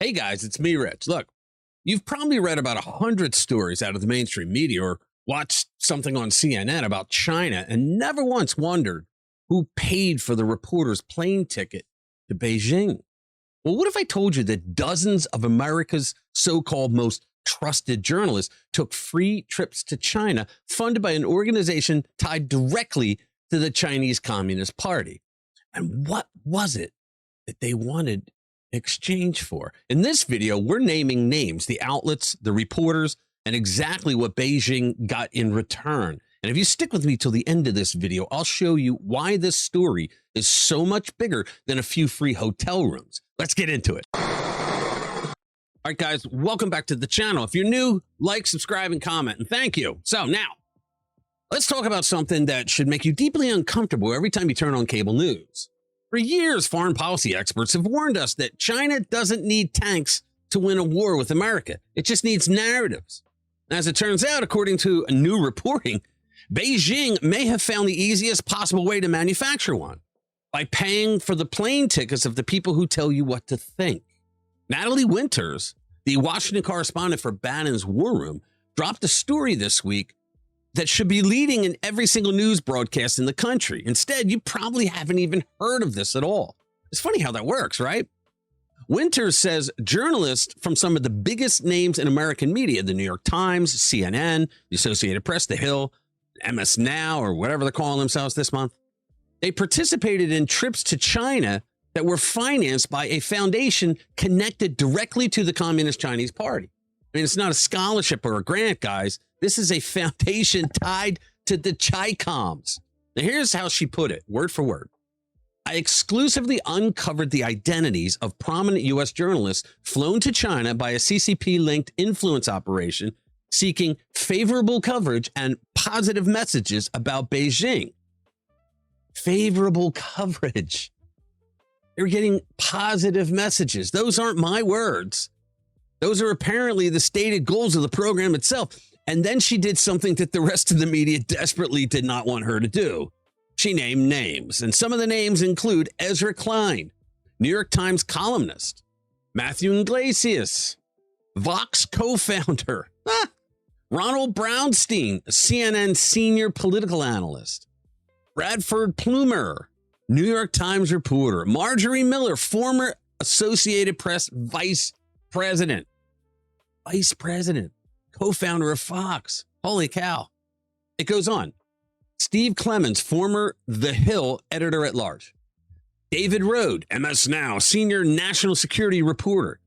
Hey guys, it's me, Rich. Look, you've probably read about 100 stories out of the mainstream media or watched something on CNN about China and never once wondered who paid for the reporter's plane ticket to Beijing. Well, what if I told you that dozens of America's so-called most trusted journalists took free trips to China funded by an organization tied directly to the Chinese Communist Party? And what was it that they wanted exchange for? In this video, we're naming names, the outlets, the reporters, and exactly what Beijing got in return. And if you stick with me till the end of this video, I'll show you why this story is so much bigger than a few free hotel rooms. Let's get into it. All right, guys, welcome back to the channel. If you're new, like, subscribe, and comment, and thank you. So now, let's talk about something that should make you deeply uncomfortable every time you turn on cable news. For years, foreign policy experts have warned us that China doesn't need tanks to win a war with America. It just needs narratives. As it turns out, according to new reporting, Beijing may have found the easiest possible way to manufacture one by paying for the plane tickets of the people who tell you what to think. Natalie Winters, the Washington correspondent for Bannon's War Room, dropped a story this week that should be leading in every single news broadcast in the country. Instead, you probably haven't even heard of this at all. It's funny how that works, right? Winters says journalists from some of the biggest names in American media, the New York Times, CNN, the Associated Press, The Hill, MS Now, or whatever they're calling themselves this month, they participated in trips to China that were financed by a foundation connected directly to the Communist Chinese Party. I mean, it's not a scholarship or a grant, guys. This is a foundation tied to the Chi-Coms. Now, here's how she put it, word for word. I exclusively uncovered the identities of prominent U.S. journalists flown to China by a CCP-linked influence operation seeking favorable coverage and positive messages about Beijing. Favorable coverage. They're getting positive messages. Those aren't my words. Those are apparently the stated goals of the program itself. And then she did something that the rest of the media desperately did not want her to do. She named names, and some of the names include Ezra Klein, New York Times columnist, Matthew Iglesias, Vox co-founder, Ronald Brownstein, CNN senior political analyst, Bradford Plumer, New York Times reporter, Marjorie Miller, former Associated Press vice president, co-founder of Fox. Holy cow. It goes on. Steve Clemens, former The Hill editor-at-large. David Rode, MS Now, senior national security reporter.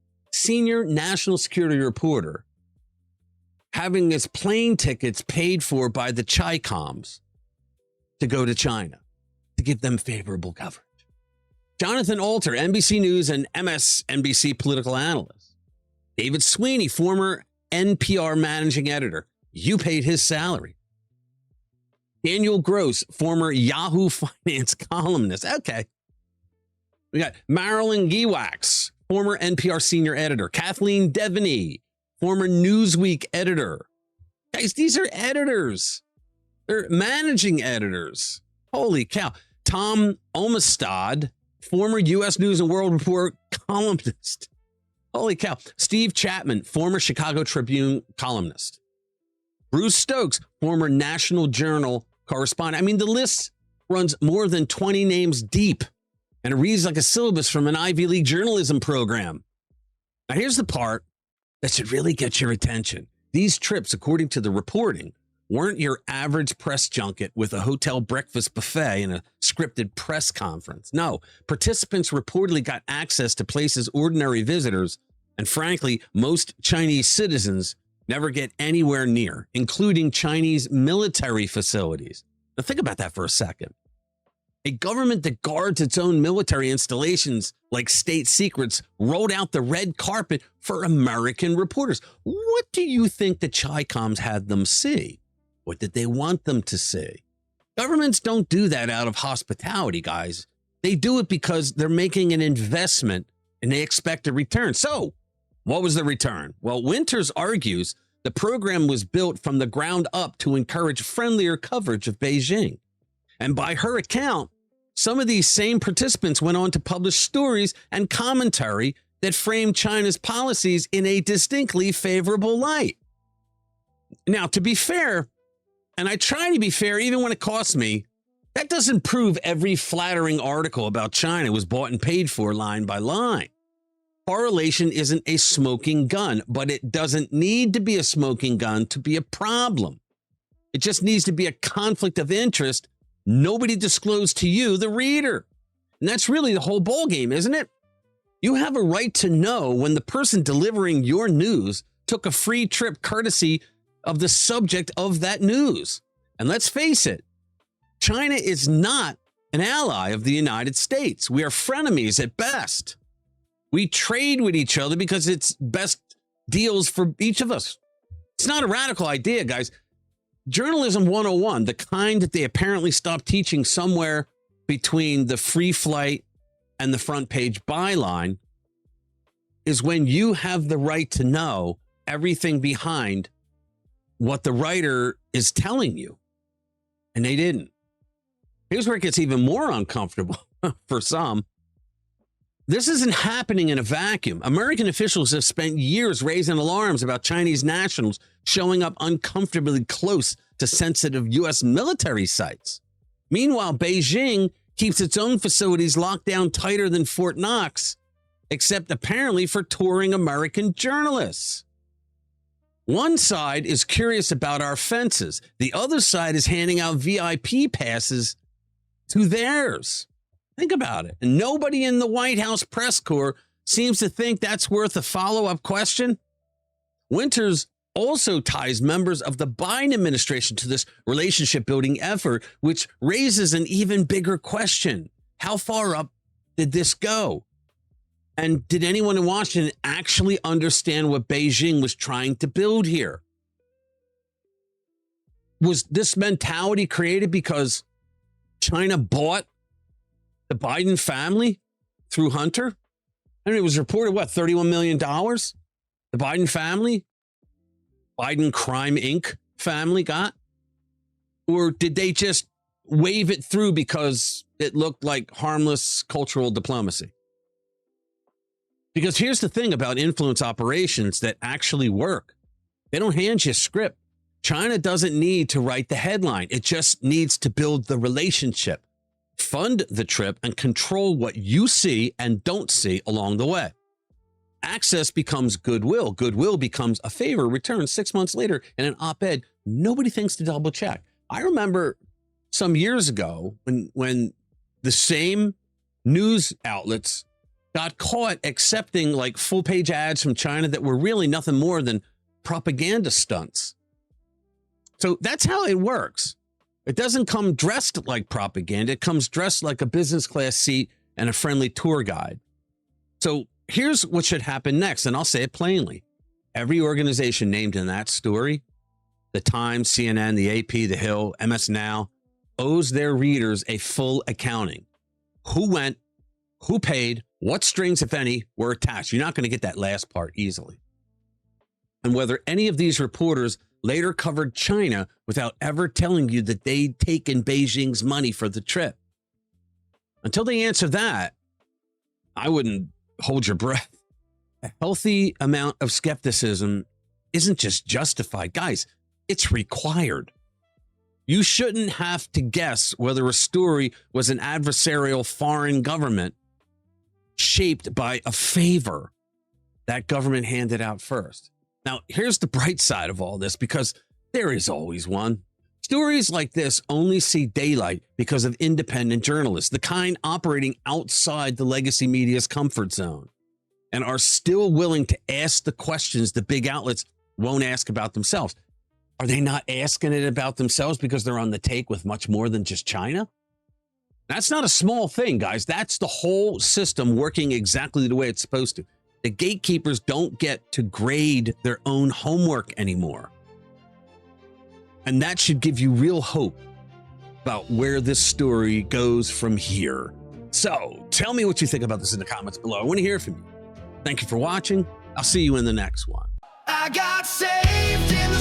Having his plane tickets paid for by the Chi-Coms to go to China to give them favorable coverage. Jonathan Alter, NBC News and MSNBC political analyst. David Sweeney, former NPR managing editor. You paid his salary. Daniel Gross, former Yahoo Finance columnist. Okay. We got Marilyn Giwax, former NPR senior editor. Kathleen Devaney, former Newsweek editor. Guys, these are editors. They're managing editors. Holy cow. Tom Olmstead, former U.S. News and World Report columnist. Holy cow. Steve Chapman, former Chicago Tribune columnist. Bruce Stokes, former National Journal correspondent. I mean, the list runs more than 20 names deep, and it reads like a syllabus from an Ivy League journalism program. Now, here's the part that should really get your attention. These trips, according to the reporting, weren't your average press junket with a hotel breakfast buffet and a scripted press conference. No, participants reportedly got access to places ordinary visitors, and frankly, most Chinese citizens never get anywhere near, including Chinese military facilities. Now think about that for a second. A government that guards its own military installations like state secrets rolled out the red carpet for American reporters. What do you think the Chi-Coms had them see? What did they want them to see? Governments don't do that out of hospitality, guys. They do it because they're making an investment and they expect a return. So what was the return? Well, Winters argues the program was built from the ground up to encourage friendlier coverage of Beijing. And by her account, some of these same participants went on to publish stories and commentary that frame China's policies in a distinctly favorable light. Now, to be fair, and I try to be fair even when it costs me, that doesn't prove every flattering article about China was bought and paid for line by line. Correlation isn't a smoking gun, but it doesn't need to be a smoking gun to be a problem. It just needs to be a conflict of interest nobody disclosed to you, the reader. And that's really the whole ballgame, isn't it? You have a right to know when the person delivering your news took a free trip courtesy of the subject of that news. And let's face it, China is not an ally of the United States. We are frenemies at best. We trade with each other because it's best deals for each of us. It's not a radical idea, guys. Journalism 101, the kind that they apparently stopped teaching somewhere between the free flight and the front page byline, is when you have the right to know everything behind what the writer is telling you. And they didn't. Here's where it gets even more uncomfortable for some. This isn't happening in a vacuum. American officials have spent years raising alarms about Chinese nationals showing up uncomfortably close to sensitive U.S. military sites. Meanwhile, Beijing keeps its own facilities locked down tighter than Fort Knox, except apparently for touring American journalists. One side is curious about our fences. The other side is handing out VIP passes to theirs. Think about it. And nobody in the White House press corps seems to think that's worth a follow-up question. Winters also ties members of the Biden administration to this relationship-building effort, which raises an even bigger question. How far up did this go? And did anyone in Washington actually understand what Beijing was trying to build here? Was this mentality created because China bought the Biden family through Hunter? I mean, it was reported, $31 million? The Biden family, Biden Crime Inc. family got? Or did they just wave it through because it looked like harmless cultural diplomacy? Because here's the thing about influence operations that actually work. They don't hand you a script. China doesn't need to write the headline. It just needs to build the relationship, fund the trip, and control what you see and don't see along the way. Access becomes goodwill. Goodwill becomes a favor returned 6 months later in an op-ed. Nobody thinks to double check. I remember some years ago when the same news outlets got caught accepting like full page ads from China that were really nothing more than propaganda stunts. So that's how it works. It doesn't come dressed like propaganda. It comes dressed like a business class seat and a friendly tour guide. So here's what should happen next, and I'll say it plainly. Every organization named in that story, the Times, CNN, the AP, The Hill, MS Now, owes their readers a full accounting. Who went, who paid, what strings, if any, were attached. You're not going to get that last part easily. And whether any of these reporters later covered China without ever telling you that they'd taken Beijing's money for the trip. Until they answer that, I wouldn't hold your breath. A healthy amount of skepticism isn't just justified. Guys, it's required. You shouldn't have to guess whether a story was an adversarial foreign government shaped by a favor that government handed out first. Now, here's the bright side of all this, because there is always one. Stories like this only see daylight because of independent journalists, the kind operating outside the legacy media's comfort zone, and are still willing to ask the questions the big outlets won't ask about themselves. Are they not asking it about themselves because they're on the take with much more than just China? That's not a small thing, guys. That's the whole system working exactly the way it's supposed to. The gatekeepers don't get to grade their own homework anymore. And that should give you real hope about where this story goes from here. So tell me what you think about this in the comments below. I want to hear from you. Thank you for watching. I'll see you in the next one. I got saved in the